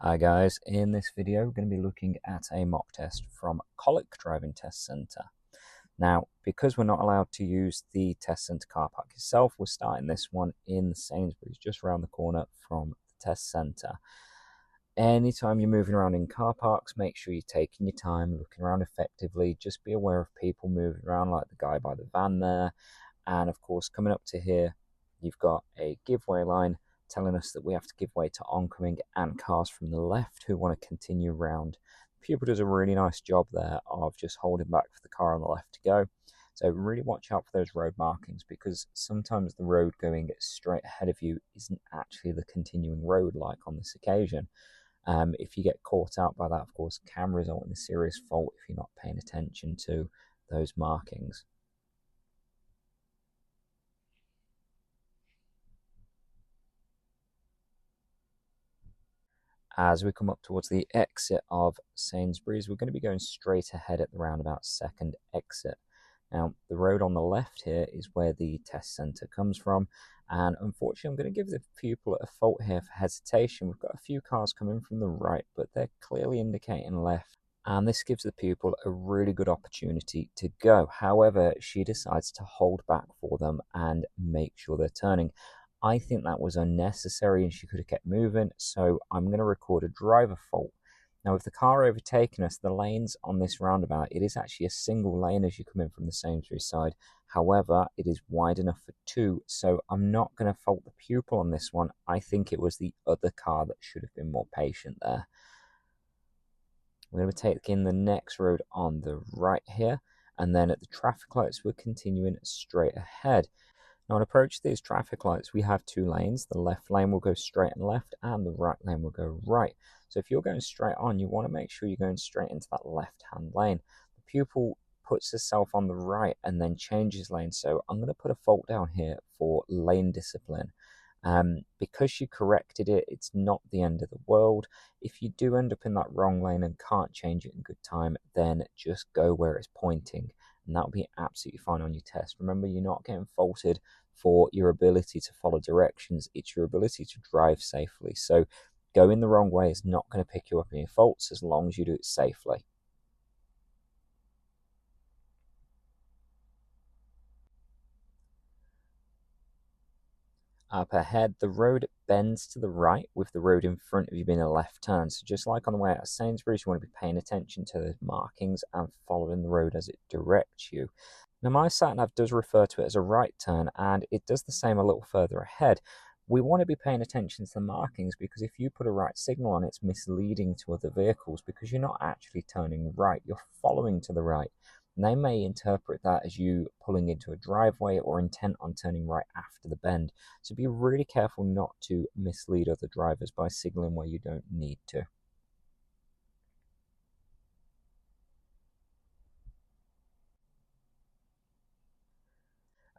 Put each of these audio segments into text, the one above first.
Hi guys, in this video we're going to be looking at a mock test from Colwick Driving Test Centre. Now, because we're not allowed to use the test centre car park itself, we're starting this one in Sainsbury's, just around the corner from the test centre. Anytime you're moving around in car parks, make sure you're taking your time, looking around effectively. Just be aware of people moving around like the guy by the van there. And of course, coming up to here, you've got a giveaway line telling us that we have to give way to oncoming and cars from the left who want to continue round. The pupil does a really nice job there of just holding back for the car on the left to go. So really watch out for those road markings, because sometimes the road going straight ahead of you isn't actually the continuing road like on this occasion. If you get caught out by that, of course, can result in a serious fault if you're not paying attention to those markings. As we come up towards the exit of Sainsbury's, we're going to be going straight ahead at the roundabout second exit. Now, the road on the left here is where the test centre comes from, and unfortunately I'm going to give the pupil a fault here for hesitation. We've got a few cars coming from the right, but they're clearly indicating left, and this gives the pupil a really good opportunity to go. However, she decides to hold back for them and make sure they're turning. I think that was unnecessary and she could have kept moving, so I'm going to record a driver fault. Now, with the car overtaking us, the lanes on this roundabout, it is actually a single lane as you come in from the Sainsbury's side. However, it is wide enough for two, so I'm not going to fault the pupil on this one. I think it was the other car that should have been more patient there. We're going to take in the next road on the right here, and then at the traffic lights, we're continuing straight ahead. Now, on approach to these traffic lights, we have two lanes. The left lane will go straight and left, and the right lane will go right. So if you're going straight on, you want to make sure you're going straight into that left-hand lane. The pupil puts herself on the right and then changes lane. So I'm going to put a fault down here for lane discipline. Because she corrected it, it's not the end of the world. If you do end up in that wrong lane and can't change it in good time, then just go where it's pointing, and that'll be absolutely fine on your test. Remember, you're not getting faulted for your ability to follow directions, it's your ability to drive safely. So going the wrong way is not going to pick you up in your faults as long as you do it safely. Up ahead, the road bends to the right, with the road in front of you being a left turn. So just like on the way out of Sainsbury's, you want to be paying attention to those markings and following the road as it directs you. Now, my Sat Nav does refer to it as a right turn, and it does the same a little further ahead. We want to be paying attention to the markings, because if you put a right signal on, it's misleading to other vehicles because you're not actually turning right, you're following to the right. And they may interpret that as you pulling into a driveway or intent on turning right after the bend. So be really careful not to mislead other drivers by signaling where you don't need to.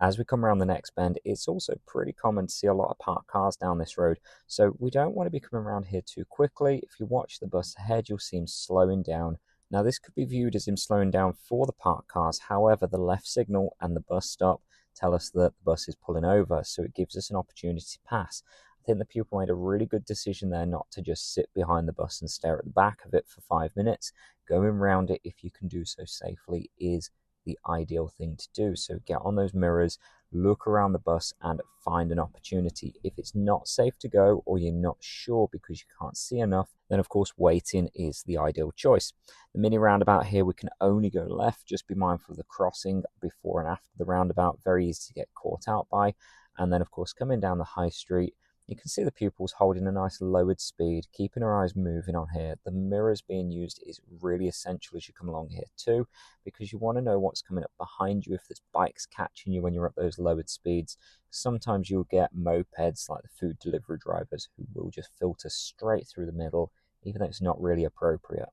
As we come around the next bend, it's also pretty common to see a lot of parked cars down this road, so we don't want to be coming around here too quickly. If you watch the bus ahead, you'll see him slowing down. Now, this could be viewed as him slowing down for the parked cars. However, the left signal and the bus stop tell us that the bus is pulling over, so it gives us an opportunity to pass. I think the pupil made a really good decision there not to just sit behind the bus and stare at the back of it for 5 minutes. Going around it, if you can do so safely, is the ideal thing to do. So get on those mirrors, look around the bus and find an opportunity. If it's not safe to go, or you're not sure because you can't see enough, then of course waiting is the ideal choice. The mini roundabout here, we can only go left. Just be mindful of the crossing before and after the roundabout, very easy to get caught out by. And then of course coming down the high street, you can see the pupils holding a nice lowered speed, keeping her eyes moving on here. The mirrors being used is really essential as you come along here too, because you want to know what's coming up behind you if there's bikes catching you when you're at those lowered speeds. Sometimes you'll get mopeds like the food delivery drivers who will just filter straight through the middle, even though it's not really appropriate.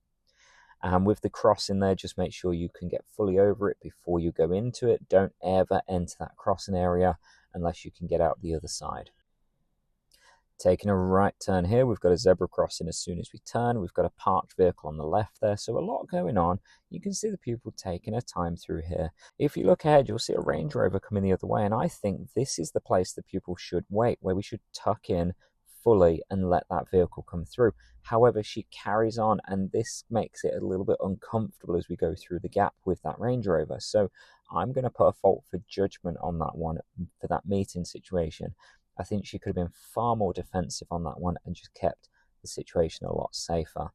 And with the crossing there, just make sure you can get fully over it before you go into it. Don't ever enter that crossing area unless you can get out the other side. Taking a right turn here, we've got a zebra crossing as soon as we turn. We've got a parked vehicle on the left there, so a lot going on. You can see the pupil taking her time through here. If you look ahead, you'll see a Range Rover coming the other way, and I think this is the place the pupil should wait, where we should tuck in, fully and let that vehicle come through. However, she carries on, and this makes it a little bit uncomfortable as we go through the gap with that Range Rover. So I'm going to put a fault for judgment on that one for that meeting situation. I think she could have been far more defensive on that one and just kept the situation a lot safer.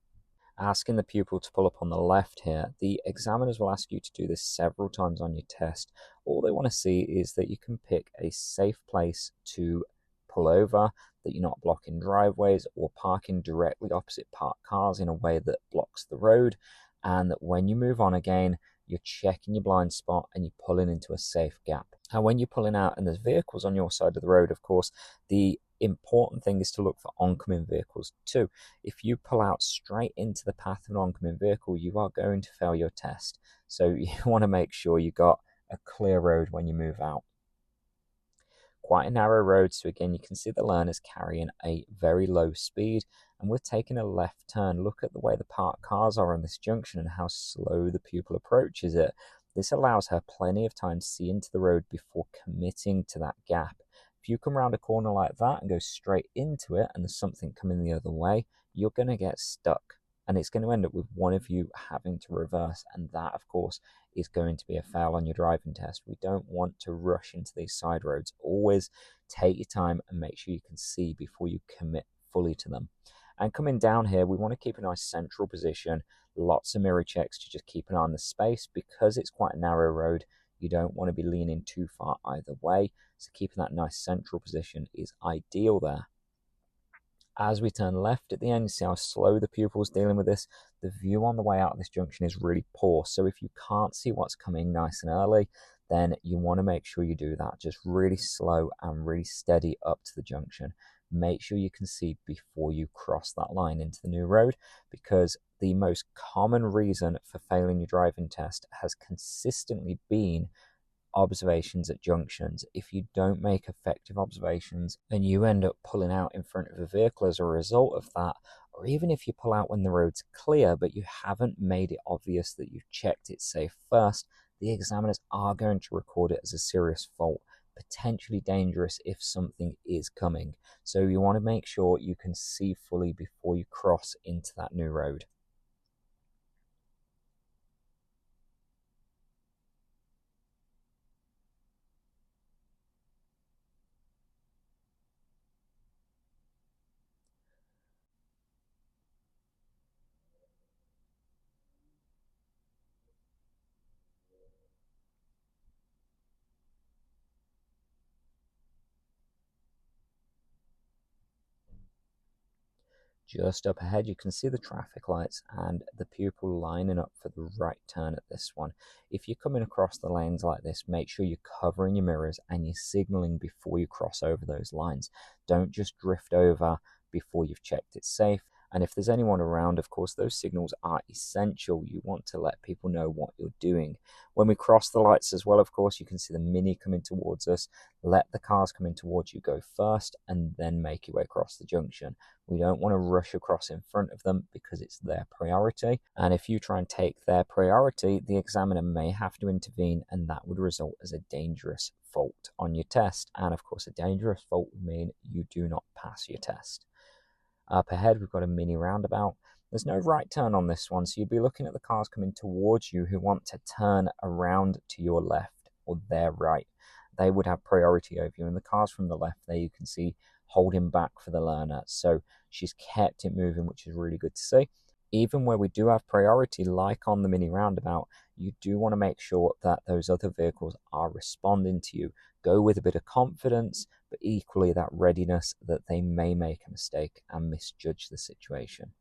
Asking the pupil to pull up on the left here, the examiners will ask you to do this several times on your test. All they want to see is that you can pick a safe place to pull over, that you're not blocking driveways or parking directly opposite parked cars in a way that blocks the road, and that when you move on again, you're checking your blind spot and you're pulling into a safe gap. And when you're pulling out and there's vehicles on your side of the road, of course, the important thing is to look for oncoming vehicles too. If you pull out straight into the path of an oncoming vehicle, you are going to fail your test. So you want to make sure you got a clear road when you move out. Quite a narrow road, so again you can see the learners carrying a very low speed, and we're taking a left turn. Look at the way the parked cars are on this junction and how slow the pupil approaches it. This allows her plenty of time to see into the road before committing to that gap. If you come around a corner like that and go straight into it and there's something coming the other way, you're going to get stuck, and it's going to end up with one of you having to reverse, and that of course is going to be a fail on your driving test. We don't want to rush into these side roads. Always take your time and make sure you can see before you commit fully to them. And coming down here, we want to keep a nice central position, lots of mirror checks to just keep an eye on the space. Because it's quite a narrow road, you don't want to be leaning too far either way, so keeping that nice central position is ideal there. As we turn left at the end, you see how slow the pupil's dealing with this. The view on the way out of this junction is really poor, so if you can't see what's coming nice and early, then you want to make sure you do that. Just really slow and really steady up to the junction. Make sure you can see before you cross that line into the new road, because the most common reason for failing your driving test has consistently been observations at junctions. If you don't make effective observations and you end up pulling out in front of a vehicle as a result of that, or even if you pull out when the road's clear but you haven't made it obvious that you've checked it safe first, the examiners are going to record it as a serious fault, potentially dangerous if something is coming. So you want to make sure you can see fully before you cross into that new road. Just up ahead, you can see the traffic lights and the pupil lining up for the right turn at this one. If you're coming across the lanes like this, make sure you're covering your mirrors and you're signaling before you cross over those lines. Don't just drift over before you've checked it safe. And if there's anyone around, of course, those signals are essential. You want to let people know what you're doing. When we cross the lights as well, of course, you can see the Mini coming towards us. Let the cars coming towards you go first and then make your way across the junction. We don't want to rush across in front of them because it's their priority. And if you try and take their priority, the examiner may have to intervene, and that would result as a dangerous fault on your test. And of course, a dangerous fault would mean you do not pass your test. Up ahead, we've got a mini roundabout. There's no right turn on this one, so you'd be looking at the cars coming towards you who want to turn around to your left or their right. They would have priority over you, and the cars from the left there you can see holding back for the learner. So she's kept it moving, which is really good to see. Even where we do have priority, like on the mini roundabout, you do want to make sure that those other vehicles are responding to you. Go with a bit of confidence, but equally that readiness that they may make a mistake and misjudge the situation.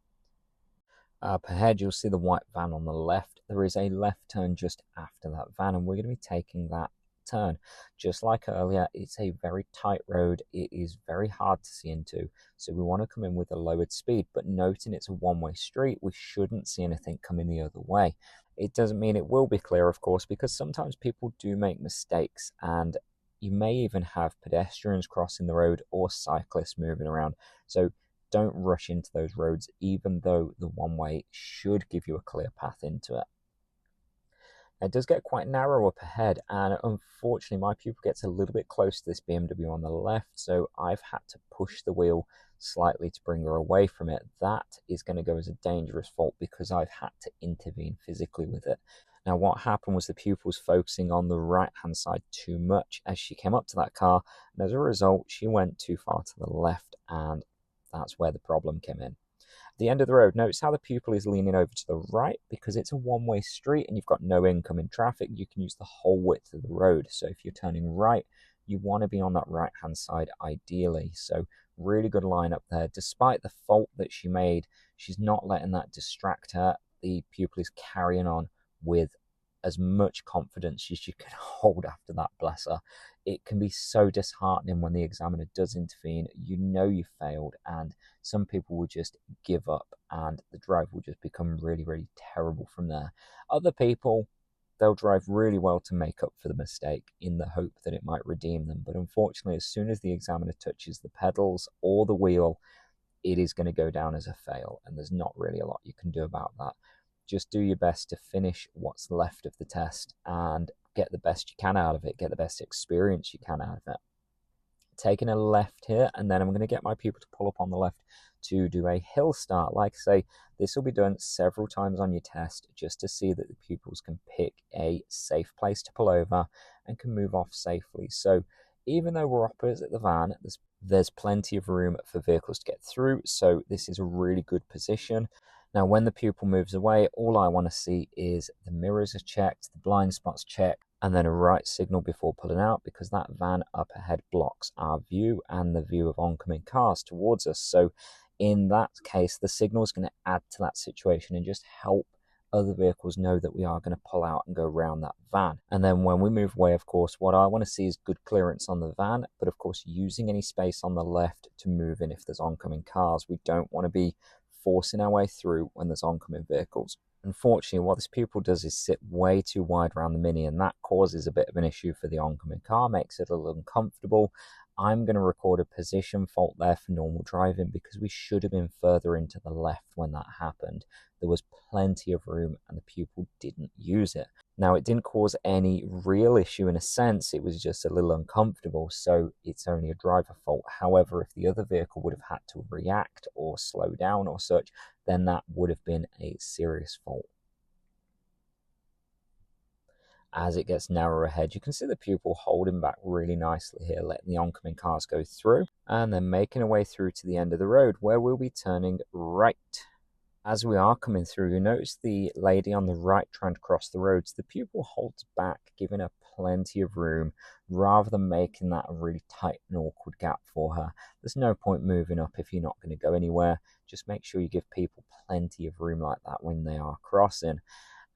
Up ahead, you'll see the white van on the left. There is a left turn just after that van, and we're going to be taking that turn. Just like earlier, it's a very tight road. It is very hard to see into, so we want to come in with a lowered speed, but noting it's a one-way street, we shouldn't see anything coming the other way. It doesn't mean it will be clear, of course, because sometimes people do make mistakes, and you may even have pedestrians crossing the road or cyclists moving around. So don't rush into those roads, even though the one-way should give you a clear path into it. It does get quite narrow up ahead, and unfortunately my pupil gets a little bit close to this BMW on the left, so I've had to push the wheel slightly to bring her away from it. That is going to go as a dangerous fault because I've had to intervene physically with it. Now what happened was the pupil was focusing on the right hand side too much as she came up to that car, and as a result she went too far to the left, and that's where the problem came in. The end of the road, notice how the pupil is leaning over to the right because it's a one-way street and you've got no incoming traffic. You can use the whole width of the road. So if you're turning right, you want to be on that right-hand side ideally. So really good line up there. Despite the fault that she made, she's not letting that distract her. The pupil is carrying on with as much confidence as you can hold after that, bless her. It can be so disheartening when the examiner does intervene. You know you failed, and some people will just give up and the drive will just become really, really terrible from there. Other people, they'll drive really well to make up for the mistake in the hope that it might redeem them. But unfortunately, as soon as the examiner touches the pedals or the wheel, it is going to go down as a fail, and there's not really a lot you can do about that. Just do your best to finish what's left of the test and get the best you can out of it, get the best experience you can out of it. Taking a left here, and then I'm going to get my pupil to pull up on the left to do a hill start. Like I say, this will be done several times on your test just to see that the pupils can pick a safe place to pull over and can move off safely. So even though we're opposite the van, there's plenty of room for vehicles to get through, so this is a really good position. Now, when the pupil moves away, all I want to see is the mirrors are checked, the blind spots checked, and then a right signal before pulling out, because that van up ahead blocks our view and the view of oncoming cars towards us. So in that case, the signal is going to add to that situation and just help other vehicles know that we are going to pull out and go around that van. And then when we move away, of course, what I want to see is good clearance on the van, but of course using any space on the left to move in if there's oncoming cars. We don't want to be forcing our way through when there's oncoming vehicles. Unfortunately, what this pupil does is sit way too wide around the Mini, and that causes a bit of an issue for the oncoming car, makes it a little uncomfortable. I'm going to record a position fault there for normal driving because we should have been further into the left when that happened. There was plenty of room and the pupil didn't use it. Now, it didn't cause any real issue in a sense, it was just a little uncomfortable, so it's only a driver fault. However, if the other vehicle would have had to react or slow down or such, then that would have been a serious fault. As it gets narrower ahead, you can see the pupil holding back really nicely here, letting the oncoming cars go through, and then making a way through to the end of the road where we'll be turning right. As we are coming through, you notice the lady on the right trying to cross the road, so the pupil holds back, giving her plenty of room rather than making that a really tight and awkward gap for her. There's no point moving up if you're not going to go anywhere. Just make sure you give people plenty of room like that when they are crossing.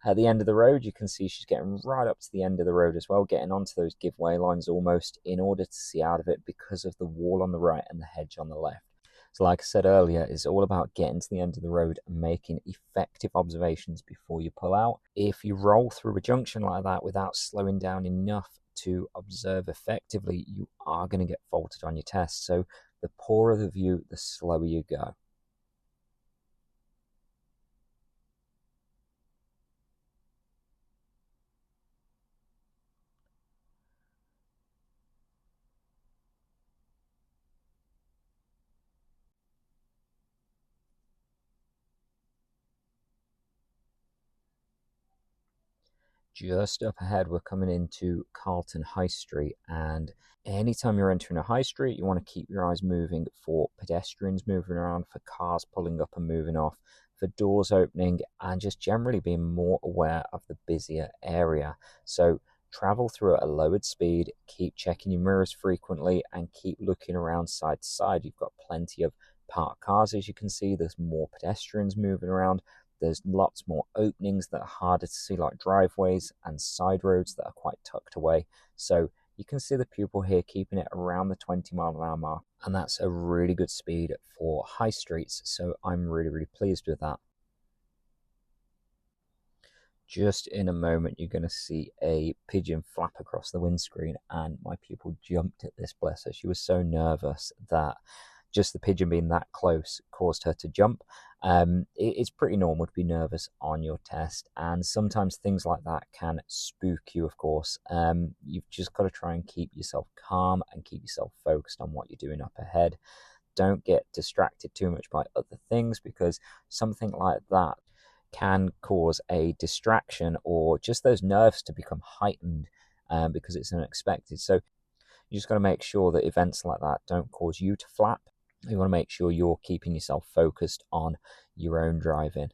At the end of the road, you can see she's getting right up to the end of the road as well, getting onto those giveaway lines almost in order to see out of it because of the wall on the right and the hedge on the left. So like I said earlier, it's all about getting to the end of the road and making effective observations before you pull out. If you roll through a junction like that without slowing down enough to observe effectively, you are going to get faulted on your test. So the poorer the view, the slower you go. Just up ahead, we're coming into Carlton High Street, and anytime you're entering a high street, you want to keep your eyes moving for pedestrians moving around, for cars pulling up and moving off, for doors opening, and just generally being more aware of the busier area. So travel through at a lowered speed, keep checking your mirrors frequently, and keep looking around side to side. You've got plenty of parked cars, as you can see. There's more pedestrians moving around. There's lots more openings that are harder to see, like driveways and side roads that are quite tucked away. So you can see the pupil here keeping it around the 20-mile-an-hour mark, and that's a really good speed for high streets. So I'm really, really pleased with that. Just in a moment, you're going to see a pigeon flap across the windscreen, and my pupil jumped at this, bless her. She was so nervous that just the pigeon being that close caused her to jump. It's pretty normal to be nervous on your test, and sometimes things like that can spook you, of course. You've just got to try and keep yourself calm and keep yourself focused on what you're doing up ahead. Don't get distracted too much by other things, because something like that can cause a distraction or just those nerves to become heightened because it's unexpected. So you just got to make sure that events like that don't cause you to flap. You want to make sure you're keeping yourself focused on your own driving.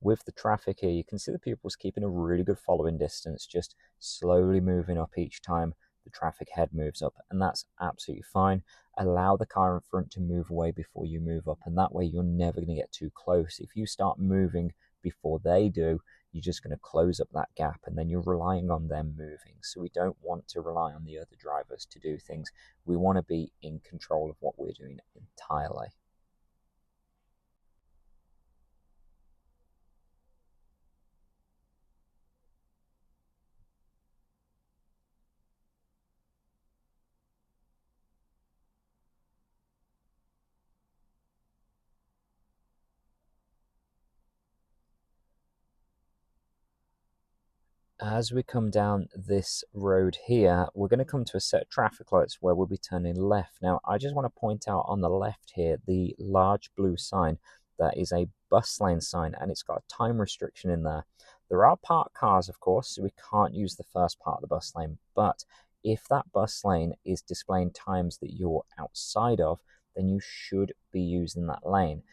With the traffic here, you can see the pupils keeping a really good following distance, just slowly moving up each time the traffic head moves up, and that's absolutely fine. Allow the car in front to move away before you move up, and that way you're never going to get too close. If you start moving before they do, you're just going to close up that gap, and then you're relying on them moving. So we don't want to rely on the other drivers to do things. We want to be in control of what we're doing entirely. As we come down this road here, we're going to come to a set of traffic lights where we'll be turning left. Now, I just want to point out on the left here, the large blue sign that is a bus lane sign, and it's got a time restriction in there. There are parked cars, of course, so we can't use the first part of the bus lane, but if that bus lane is displaying times that you're outside of, then you should be using that lane.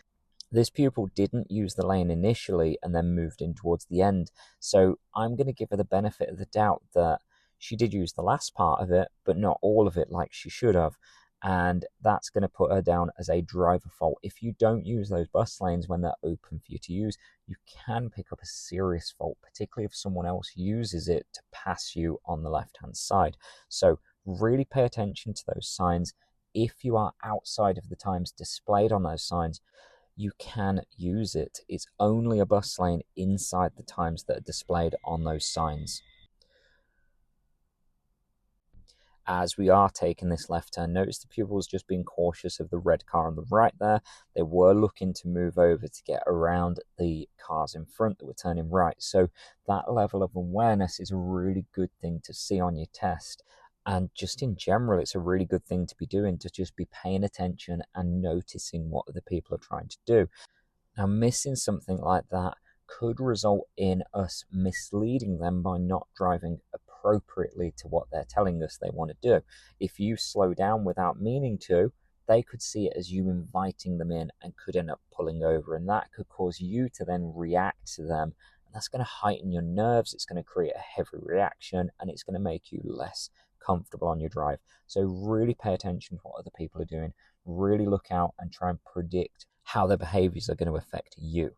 This pupil didn't use the lane initially and then moved in towards the end. So I'm going to give her the benefit of the doubt that she did use the last part of it, but not all of it like she should have. And that's going to put her down as a driver fault. If you don't use those bus lanes when they're open for you to use, you can pick up a serious fault, particularly if someone else uses it to pass you on the left-hand side. So really pay attention to those signs. If you are outside of the times displayed on those signs, you can use it. It's only a bus lane inside the times that are displayed on those signs. As we are taking this left turn, notice the pupils just being cautious of the red car on the right there. They were looking to move over to get around the cars in front that were turning right. So that level of awareness is a really good thing to see on your test. And just in general, it's a really good thing to be doing, to just be paying attention and noticing what other people are trying to do. Now, missing something like that could result in us misleading them by not driving appropriately to what they're telling us they want to do. If you slow down without meaning to, they could see it as you inviting them in and could end up pulling over, and that could cause you to then react to them, and that's going to heighten your nerves. It's going to create a heavy reaction, and it's going to make you less comfortable on your drive. So really pay attention to what other people are doing. Really look out and try and predict how their behaviors are going to affect you.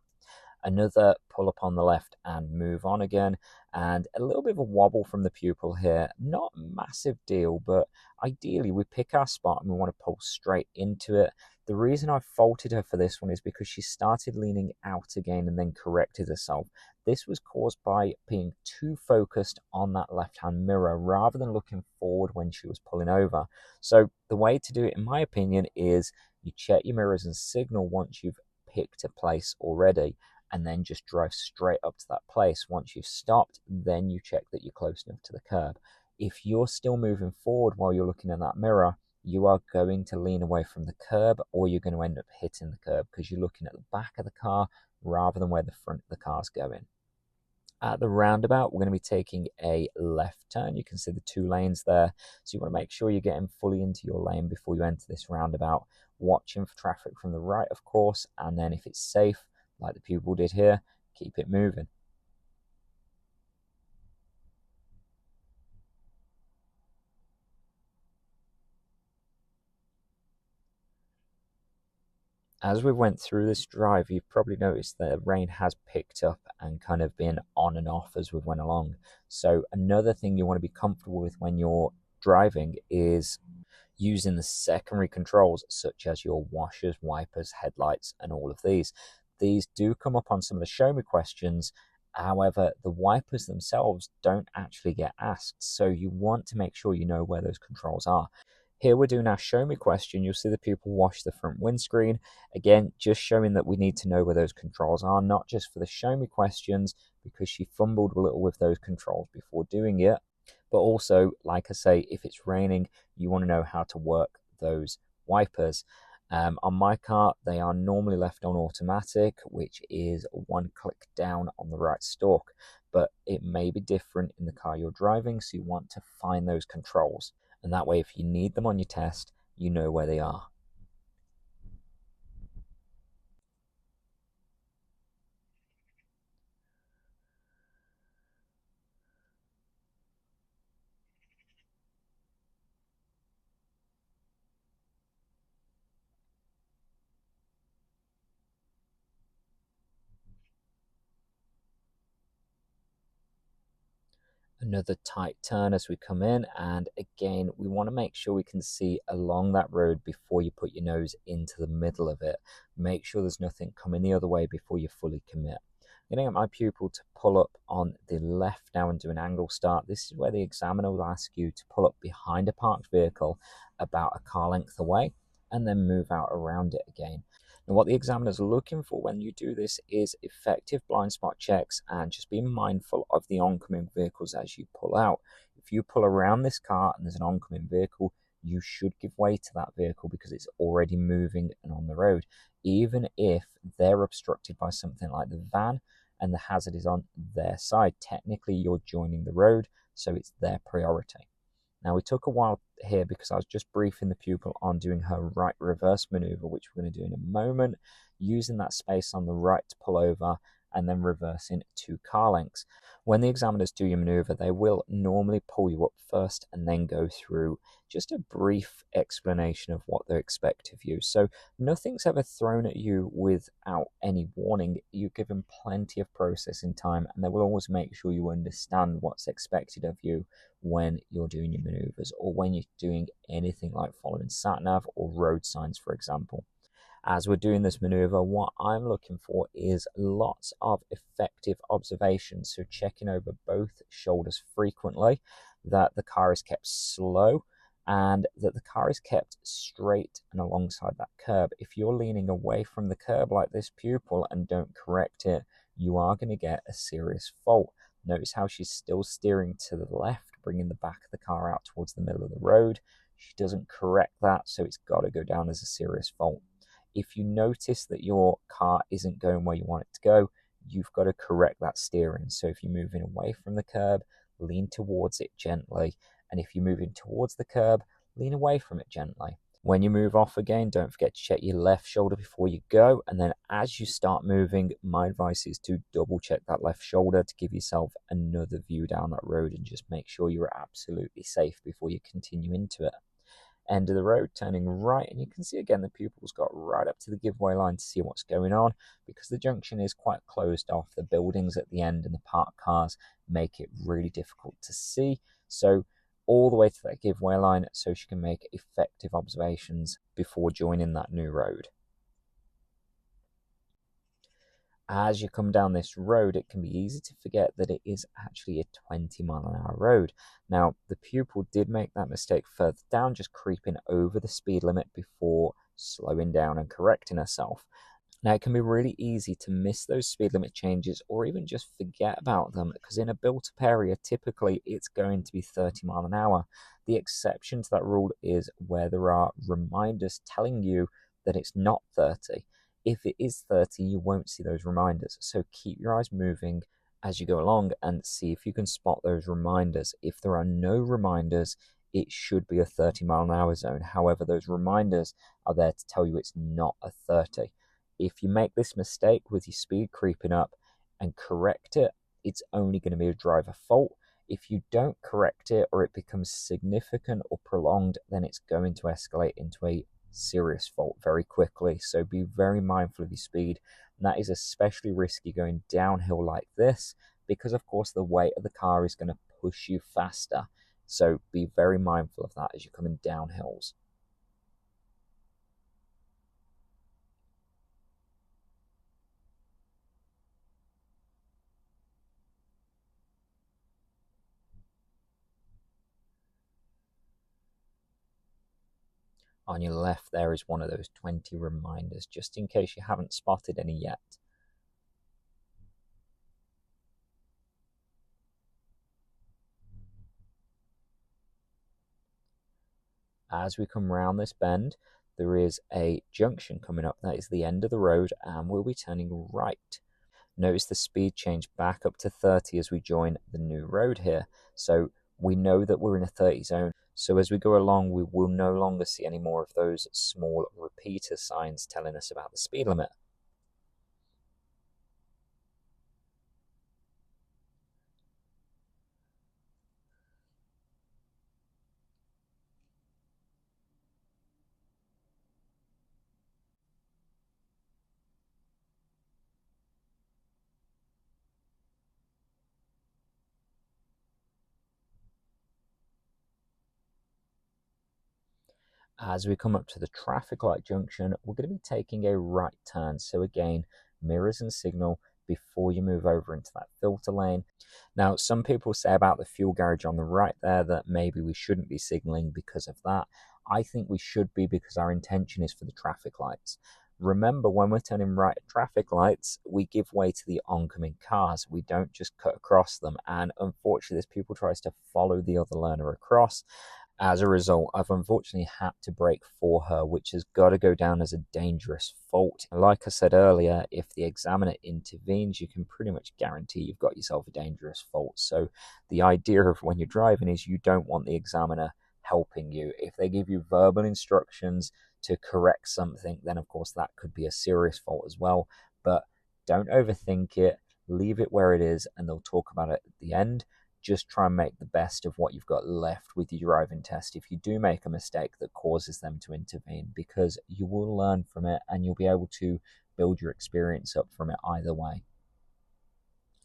Another pull up on the left and move on again, and a little bit of a wobble from the pupil here. Not a massive deal, but ideally we pick our spot and we want to pull straight into it. The reason I faulted her for this one is because she started leaning out again and then corrected herself. This was caused by being too focused on that left-hand mirror rather than looking forward when she was pulling over. So the way to do it, in my opinion, is you check your mirrors and signal once you've picked a place already, and then just drive straight up to that place. Once you've stopped, then you check that you're close enough to the curb. If you're still moving forward while you're looking in that mirror, you are going to lean away from the curb, or you're going to end up hitting the curb because you're looking at the back of the car rather than where the front of the car's going. At the roundabout, we're going to be taking a left turn. You can see the two lanes there. So you want to make sure you're getting fully into your lane before you enter this roundabout, watching for traffic from the right, of course, and then if it's safe, like the pupil did here, keep it moving. As we went through this drive, you've probably noticed that the rain has picked up and kind of been on and off as we went along. So another thing you want to be comfortable with when you're driving is using the secondary controls, such as your washers, wipers, headlights, and all of these. These do come up on some of the show me questions, However, the wipers themselves don't actually get asked, so you want to make sure you know where those controls are. Here we're doing our show me question. You'll see the pupil wash the front windscreen. Again, just showing that we need to know where those controls are, not just for the show me questions, because she fumbled a little with those controls before doing it, but also, like I say, if it's raining, you want to know how to work those wipers. On my car, they are normally left on automatic, which is one click down on the right stalk, but it may be different in the car you're driving, so you want to find those controls. And that way, if you need them on your test, you know where they are. Another tight turn as we come in, and again we want to make sure we can see along that road before you put your nose into the middle of it. Make sure there's nothing coming the other way before you fully commit. I'm going to get my pupil to pull up on the left now and do an angle start. This is where the examiner will ask you to pull up behind a parked vehicle about a car length away and then move out around it again. And what the examiner's looking for when you do this is effective blind spot checks, and just be mindful of the oncoming vehicles as you pull out. If you pull around this car and there's an oncoming vehicle, you should give way to that vehicle because it's already moving and on the road. Even if they're obstructed by something like the van and the hazard is on their side, technically you're joining the road, so it's their priority. Now, we took a while here because I was just briefing the pupil on doing her right reverse maneuver, which we're going to do in a moment, using that space on the right to pull over and then reversing 2 car lengths. When the examiners do your maneuver, they will normally pull you up first and then go through just a brief explanation of what they expect of you. So nothing's ever thrown at you without any warning. You give them plenty of processing time, and they will always make sure you understand what's expected of you when you're doing your maneuvers, or when you're doing anything like following Sat Nav or road signs, for example. As we're doing this maneuver, what I'm looking for is lots of effective observations. So checking over both shoulders frequently, that the car is kept slow, and that the car is kept straight and alongside that curb. If you're leaning away from the curb like this pupil and don't correct it, you are going to get a serious fault. Notice how she's still steering to the left, bringing the back of the car out towards the middle of the road. She doesn't correct that, so it's got to go down as a serious fault. If you notice that your car isn't going where you want it to go, you've got to correct that steering. So if you're moving away from the curb, lean towards it gently. And if you're moving towards the curb, lean away from it gently. When you move off again, don't forget to check your left shoulder before you go. And then as you start moving, my advice is to double check that left shoulder to give yourself another view down that road and just make sure you're absolutely safe before you continue into it. End of the road, turning right, and you can see again the pupils got right up to the giveaway line to see what's going on, because the junction is quite closed off. The buildings at the end and the parked cars make it really difficult to see. So all the way to that giveaway line so she can make effective observations before joining that new road. As you come down this road, it can be easy to forget that it is actually a 20-mile-an-hour road. Now, the pupil did make that mistake further down, just creeping over the speed limit before slowing down and correcting herself. Now, it can be really easy to miss those speed limit changes or even just forget about them, because in a built-up area, typically it's going to be 30 miles an hour. The exception to that rule is where there are reminders telling you that it's not 30. If it is 30, you won't see those reminders. So keep your eyes moving as you go along and see if you can spot those reminders. If there are no reminders, it should be a 30-mile-an-hour zone. However, those reminders are there to tell you it's not a 30. If you make this mistake with your speed creeping up and correct it, it's only going to be a driver fault. If you don't correct it, or it becomes significant or prolonged, then it's going to escalate into a serious fault very quickly. So be very mindful of your speed, and that is especially risky going downhill like this, because of course the weight of the car is going to push you faster. So be very mindful of that as you're coming down hills. On your left there is one of those 20 reminders, just in case you haven't spotted any yet. As we come round this bend, there is a junction coming up. That is the end of the road, and we'll be turning right. Notice the speed change back up to 30 as we join the new road here. So we know that we're in a 30 zone. So as we go along, we will no longer see any more of those small repeater signs telling us about the speed limit. As we come up to the traffic light junction, we're going to be taking a right turn. So again, mirrors and signal before you move over into that filter lane. Now, some people say about the fuel garage on the right there that maybe we shouldn't be signaling because of that. I think we should be, because our intention is for the traffic lights. Remember, when we're turning right at traffic lights, we give way to the oncoming cars. We don't just cut across them. And unfortunately, this pupil tries to follow the other learner across. As a result, I've unfortunately had to brake for her, which has got to go down as a dangerous fault. Like I said earlier, if the examiner intervenes, you can pretty much guarantee you've got yourself a dangerous fault. So the idea of when you're driving is you don't want the examiner helping you. If they give you verbal instructions to correct something, then of course that could be a serious fault as well. But don't overthink it, leave it where it is, and they'll talk about it at the end. Just try and make the best of what you've got left with your driving test if you do make a mistake that causes them to intervene, because you will learn from it and you'll be able to build your experience up from it either way.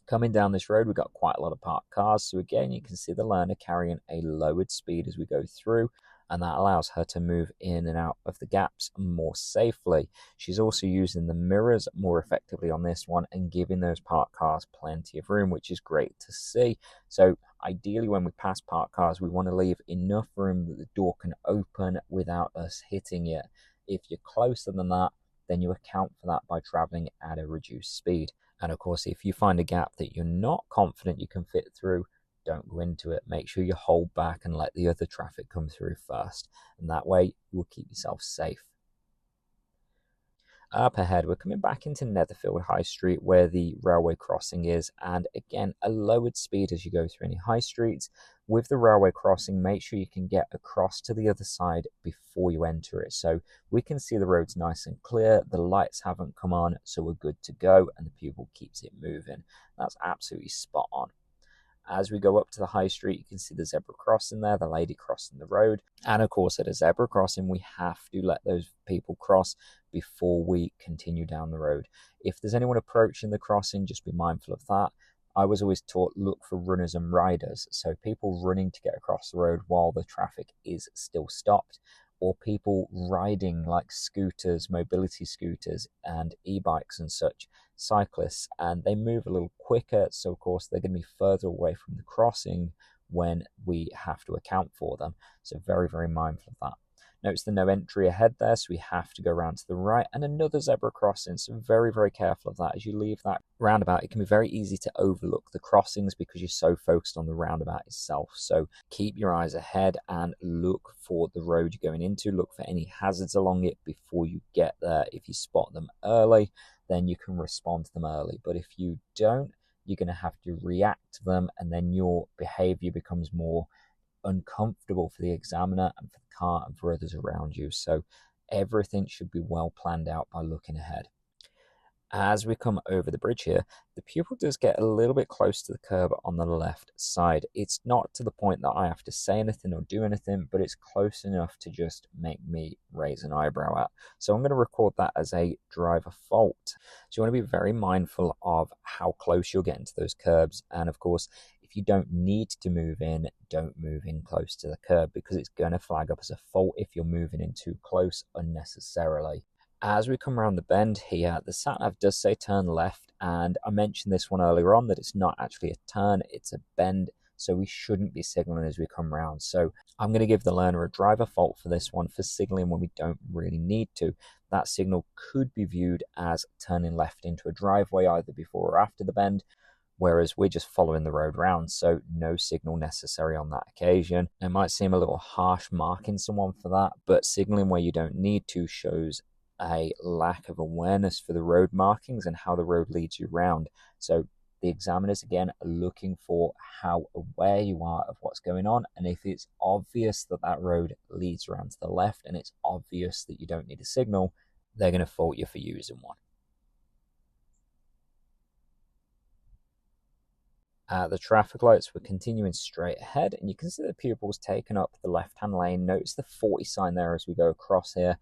Coming down this road, we've got quite a lot of parked cars. So again, you can see the learner carrying a lowered speed as we go through, and that allows her to move in and out of the gaps more safely. She's also using the mirrors more effectively on this one and giving those parked cars plenty of room, which is great to see. So ideally, when we pass parked cars, we want to leave enough room that the door can open without us hitting it. If you're closer than that, then you account for that by traveling at a reduced speed. And of course, if you find a gap that you're not confident you can fit through, don't go into it. Make sure you hold back and let the other traffic come through first. And that way, you will keep yourself safe. Up ahead, we're coming back into Netherfield High Street where the railway crossing is. And again, a lowered speed as you go through any high streets. With the railway crossing, make sure you can get across to the other side before you enter it. So we can see the road's nice and clear. The lights haven't come on, so we're good to go. And the pupil keeps it moving. That's absolutely spot on. As we go up to the high street, you can see the zebra crossing there, the lady crossing the road. And of course, at a zebra crossing, we have to let those people cross before we continue down the road. If there's anyone approaching the crossing, just be mindful of that. I was always taught, look for runners and riders. So people running to get across the road while the traffic is still stopped, or people riding like scooters, mobility scooters and e-bikes and such, cyclists, and they move a little quicker, so of course they're going to be further away from the crossing when we have to account for them. So very, very mindful of that. Notice the no entry ahead there, so we have to go around to the right, and another zebra crossing, so very, very careful of that. As you leave that roundabout, it can be very easy to overlook the crossings because you're so focused on the roundabout itself. So keep your eyes ahead and look for the road you're going into, look for any hazards along it before you get there. If you spot them early, then you can respond to them early, but if you don't, you're going to have to react to them, and then your behavior becomes more uncomfortable for the examiner and for the car and for others around you. So everything should be well planned out by looking ahead. As we come over the bridge here, the pupil does get a little bit close to the curb on the left side. It's not to the point that I have to say anything or do anything, but it's close enough to just make me raise an eyebrow at. So I'm going to record that as a driver fault. So you want to be very mindful of how close you're getting to those curbs. And of course, if you don't need to move in, don't move in close to the curb, because it's going to flag up as a fault if you're moving in too close unnecessarily. As we come around the bend here, the Sat Nav does say turn left, and I mentioned this one earlier on that it's not actually a turn, it's a bend. so we shouldn't be signaling as we come round. So I'm going to give the learner a driver fault for this one, for signaling when we don't really need to. That signal could be viewed as turning left into a driveway either before or after the bend, whereas we're just following the road round, so no signal necessary on that occasion. It might seem a little harsh marking someone for that, but signaling where you don't need to shows a lack of awareness for the road markings and how the road leads you round. So the examiners, again, are looking for how aware you are of what's going on, and if it's obvious that that road leads around to the left and it's obvious that you don't need a signal, they're going to fault you for using one. The traffic lights were continuing straight ahead, and you can see the pupils taken up the left-hand lane. Notice the 40 sign there as we go across here.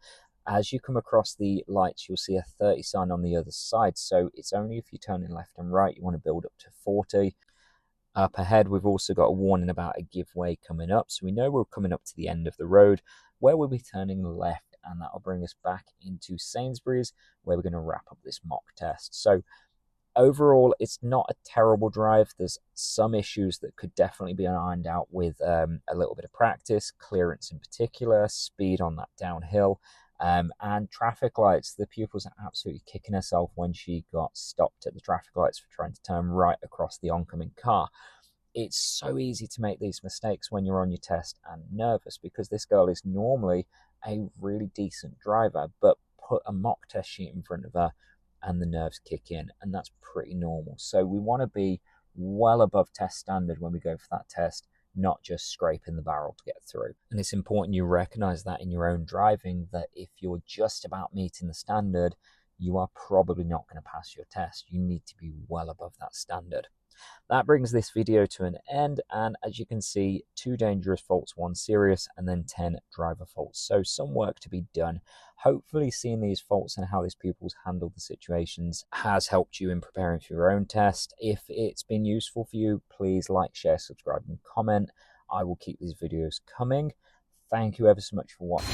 As you come across the lights, you'll see a 30 sign on the other side, so it's only if you're turning left and right you want to build up to 40. Up ahead, we've also got a warning about a giveaway coming up, so we know we're coming up to the end of the road where we'll be turning left, and that'll bring us back into Sainsbury's, where we're going to wrap up this mock test. So overall, it's not a terrible drive. There's some issues that could definitely be ironed out with a little bit of practice, clearance in particular, speed on that downhill, and traffic lights. The pupils are absolutely kicking herself when she got stopped at the traffic lights for trying to turn right across the oncoming car. It's so easy to make these mistakes when you're on your test and nervous, because this girl is normally a really decent driver, but put a mock test sheet in front of her and the nerves kick in, and that's pretty normal. So we want to be well above test standard when we go for that test, not just scraping the barrel to get through. And it's important you recognize that in your own driving, that if you're just about meeting the standard, you are probably not going to pass your test. You need to be well above that standard. That brings this video to an end, and as you can see, 2 dangerous faults, 1 serious, and then 10 driver faults. So some work to be done. Hopefully seeing these faults and how these pupils handled the situations has helped you in preparing for your own test. If it's been useful for you, please like, share, subscribe, and comment. I will keep these videos coming. Thank you ever so much for watching.